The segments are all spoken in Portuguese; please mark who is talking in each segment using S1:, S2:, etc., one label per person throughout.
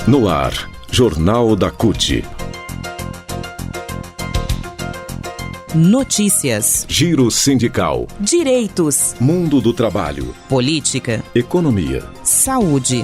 S1: No ar, Jornal da CUT.
S2: Notícias,
S1: Giro sindical,
S2: direitos,
S1: mundo do trabalho,
S2: política,
S1: economia,
S2: saúde.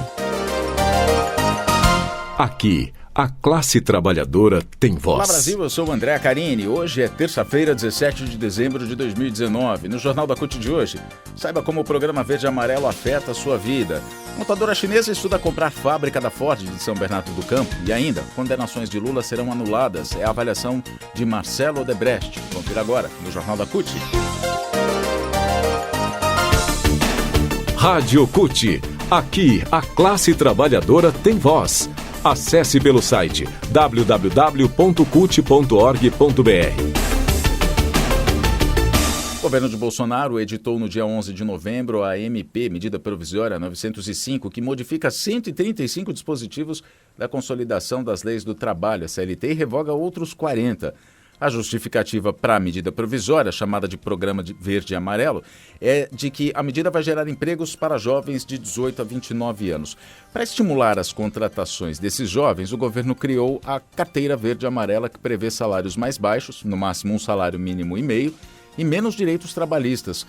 S1: Aqui, a classe trabalhadora tem voz.
S3: Olá Brasil, eu sou o André Carini. Hoje é terça-feira, 17 de dezembro de 2019. No Jornal da CUT de hoje, saiba como o programa Verde e Amarelo afeta a sua vida. Montadora chinesa estuda comprar fábrica da Ford de São Bernardo do Campo. E ainda, condenações de Lula serão anuladas. É a avaliação de Marcelo Odebrecht. Confira agora no Jornal da CUT.
S1: Rádio CUT. Aqui, a classe trabalhadora tem voz. Acesse pelo site www.cut.org.br.
S3: O governo de Bolsonaro editou no dia 11 de novembro a MP, Medida Provisória 905, que modifica 135 dispositivos da Consolidação das Leis do Trabalho, a CLT, e revoga outros 40. A justificativa para a medida provisória, chamada de Programa de Verde e Amarelo, é de que a medida vai gerar empregos para jovens de 18 a 29 anos. Para estimular as contratações desses jovens, o governo criou a Carteira Verde e Amarela, que prevê salários mais baixos, no máximo um salário mínimo e meio, e menos direitos trabalhistas,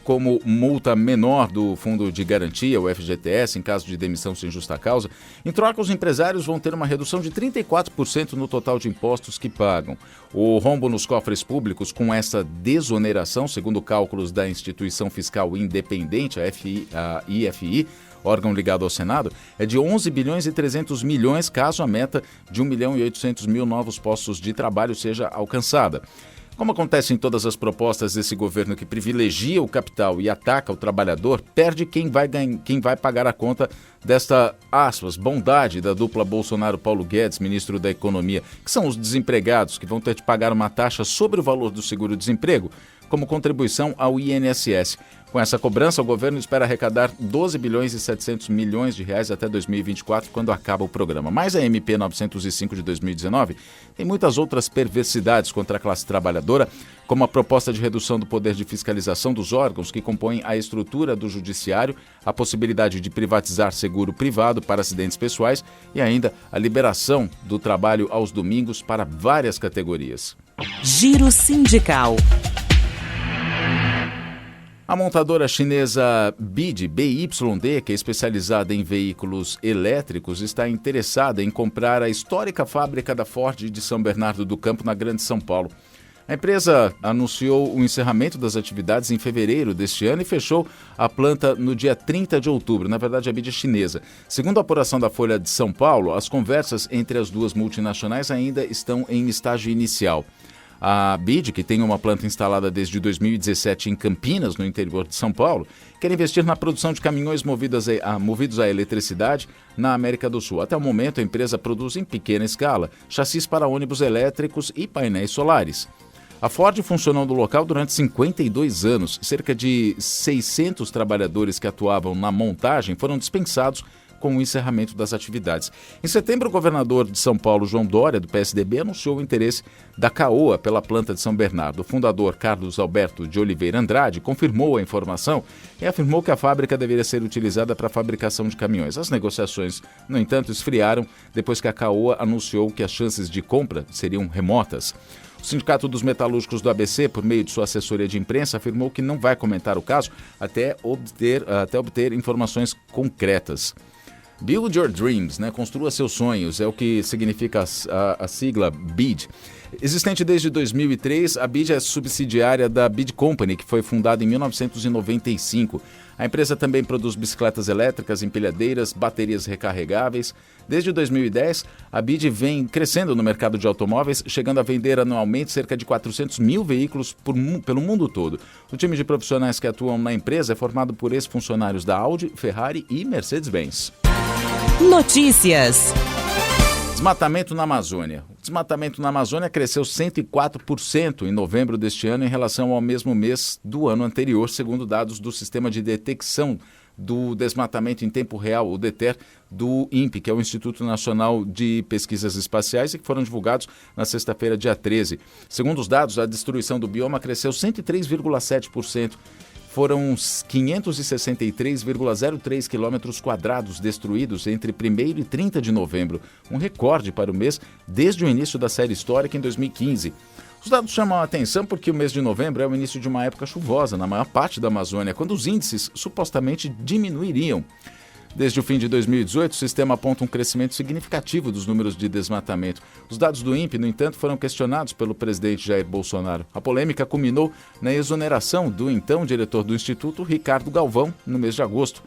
S3: como multa menor do Fundo de Garantia, o FGTS, em caso de demissão sem justa causa. Em troca, os empresários vão ter uma redução de 34% no total de impostos que pagam. O rombo nos cofres públicos com essa desoneração, segundo cálculos da Instituição Fiscal Independente, a IFI, órgão ligado ao Senado, é de 11 bilhões e 300 milhões, caso a meta de 1 milhão e 800 mil novos postos de trabalho seja alcançada. Como acontece em todas as propostas desse governo que privilegia o capital e ataca o trabalhador, perde quem vai pagar a conta desta, aspas, bondade da dupla Bolsonaro-Paulo Guedes, ministro da Economia, que são os desempregados que vão ter de pagar uma taxa sobre o valor do seguro-desemprego como contribuição ao INSS. Com essa cobrança, o governo espera arrecadar 12 bilhões e 700 milhões de reais até 2024, quando acaba o programa. Mas a MP 905 de 2019 tem muitas outras perversidades contra a classe trabalhadora, como a proposta de redução do poder de fiscalização dos órgãos que compõem a estrutura do judiciário, a possibilidade de privatizar seguro privado para acidentes pessoais e ainda a liberação do trabalho aos domingos para várias categorias.
S2: Giro sindical.
S3: A montadora chinesa BYD, que é especializada em veículos elétricos, está interessada em comprar a histórica fábrica da Ford de São Bernardo do Campo, na Grande São Paulo. A empresa anunciou o encerramento das atividades em fevereiro deste ano e fechou a planta no dia 30 de outubro. Na verdade, a BYD é chinesa. Segundo a apuração da Folha de São Paulo, as conversas entre as duas multinacionais ainda estão em estágio inicial. A BYD, que tem uma planta instalada desde 2017 em Campinas, no interior de São Paulo, quer investir na produção de caminhões movidos à eletricidade na América do Sul. Até o momento, a empresa produz em pequena escala chassis para ônibus elétricos e painéis solares. A Ford funcionou no local durante 52 anos. Cerca de 600 trabalhadores que atuavam na montagem foram dispensados com o encerramento das atividades. Em setembro, o governador de São Paulo, João Dória, do PSDB, anunciou o interesse da Caoa pela planta de São Bernardo. O fundador Carlos Alberto de Oliveira Andrade confirmou a informação e afirmou que a fábrica deveria ser utilizada para a fabricação de caminhões. As negociações, no entanto, esfriaram depois que a Caoa anunciou que as chances de compra seriam remotas. O Sindicato dos Metalúrgicos do ABC, por meio de sua assessoria de imprensa, afirmou que não vai comentar o caso até obter informações concretas. Build Your Dreams, construa seus sonhos, é o que significa a sigla BYD. Existente desde 2003, a BYD é subsidiária da BYD Company, que foi fundada em 1995. A empresa também produz bicicletas elétricas, empilhadeiras, baterias recarregáveis. Desde 2010, a BYD vem crescendo no mercado de automóveis, chegando a vender anualmente cerca de 400 mil veículos pelo mundo todo. O time de profissionais que atuam na empresa é formado por ex-funcionários da Audi, Ferrari e Mercedes-Benz.
S2: Notícias.
S3: Desmatamento na Amazônia. O desmatamento na Amazônia cresceu 104% em novembro deste ano em relação ao mesmo mês do ano anterior, segundo dados do Sistema de Detecção do Desmatamento em Tempo Real, o DETER, do INPE, que é o Instituto Nacional de Pesquisas Espaciais, e que foram divulgados na sexta-feira, dia 13. Segundo os dados, a destruição do bioma cresceu 103,7%. foram 563,03 quilômetros quadrados destruídos entre 1º e 30 de novembro, um recorde para o mês desde o início da série histórica em 2015. Os dados chamam a atenção porque o mês de novembro é o início de uma época chuvosa na maior parte da Amazônia, quando os índices supostamente diminuiriam. Desde o fim de 2018, o sistema aponta um crescimento significativo dos números de desmatamento. Os dados do INPE, no entanto, foram questionados pelo presidente Jair Bolsonaro. A polêmica culminou na exoneração do então diretor do Instituto, Ricardo Galvão, no mês de agosto.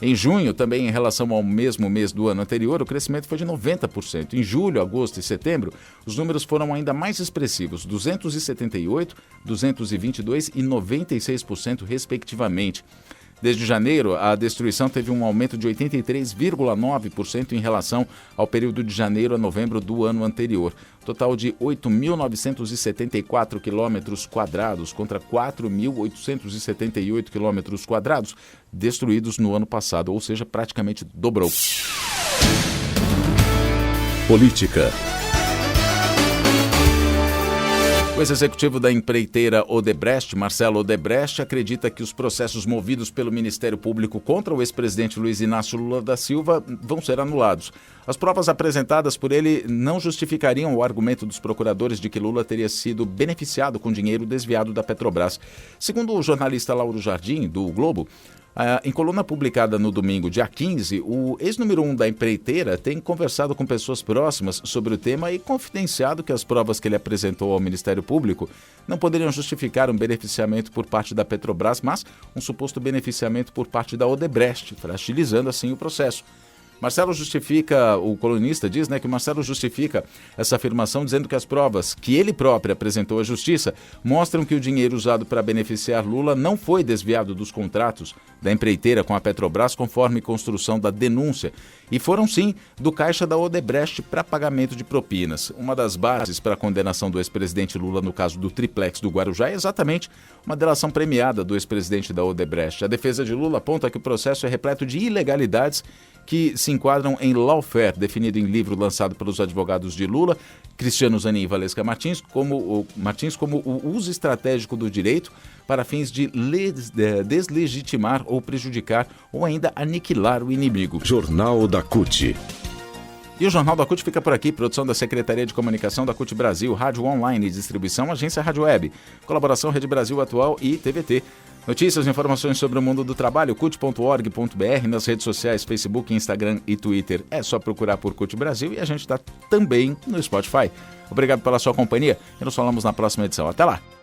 S3: Em junho, também em relação ao mesmo mês do ano anterior, o crescimento foi de 90%. Em julho, agosto e setembro, os números foram ainda mais expressivos, 278%, 222% e 96%, respectivamente. Desde janeiro, a destruição teve um aumento de 83,9% em relação ao período de janeiro a novembro do ano anterior. Total de 8.974 quilômetros quadrados contra 4.878 quilômetros quadrados destruídos no ano passado, ou seja, praticamente dobrou.
S1: Política.
S3: O ex-executivo da empreiteira Odebrecht, Marcelo Odebrecht, acredita que os processos movidos pelo Ministério Público contra o ex-presidente Luiz Inácio Lula da Silva vão ser anulados. As provas apresentadas por ele não justificariam o argumento dos procuradores de que Lula teria sido beneficiado com dinheiro desviado da Petrobras. Segundo o jornalista Lauro Jardim, do Globo, em coluna publicada no domingo, dia 15, o ex-número 1 da empreiteira tem conversado com pessoas próximas sobre o tema e confidenciado que as provas que ele apresentou ao Ministério Público não poderiam justificar um beneficiamento por parte da Petrobras, mas um suposto beneficiamento por parte da Odebrecht, fragilizando assim o processo. Marcelo justifica, o colunista diz, que o Marcelo justifica essa afirmação dizendo que as provas que ele próprio apresentou à Justiça mostram que o dinheiro usado para beneficiar Lula não foi desviado dos contratos da empreiteira com a Petrobras conforme construção da denúncia e foram sim do caixa da Odebrecht para pagamento de propinas. Uma das bases para a condenação do ex-presidente Lula no caso do triplex do Guarujá é exatamente uma delação premiada do ex-presidente da Odebrecht. A defesa de Lula aponta que o processo é repleto de ilegalidades que se enquadram em lawfare, definido em livro lançado pelos advogados de Lula, Cristiano Zanin e Valesca Martins, como o uso estratégico do direito para fins de deslegitimar ou prejudicar ou ainda aniquilar o inimigo.
S1: Jornal da CUT.
S3: E o Jornal da CUT fica por aqui, produção da Secretaria de Comunicação da CUT Brasil, Rádio Online e Distribuição, Agência Rádio Web, colaboração Rede Brasil Atual e TVT. Notícias e informações sobre o mundo do trabalho, cut.org.br, nas redes sociais, Facebook, Instagram e Twitter. É só procurar por CUT Brasil e a gente está também no Spotify. Obrigado pela sua companhia e nos falamos na próxima edição. Até lá!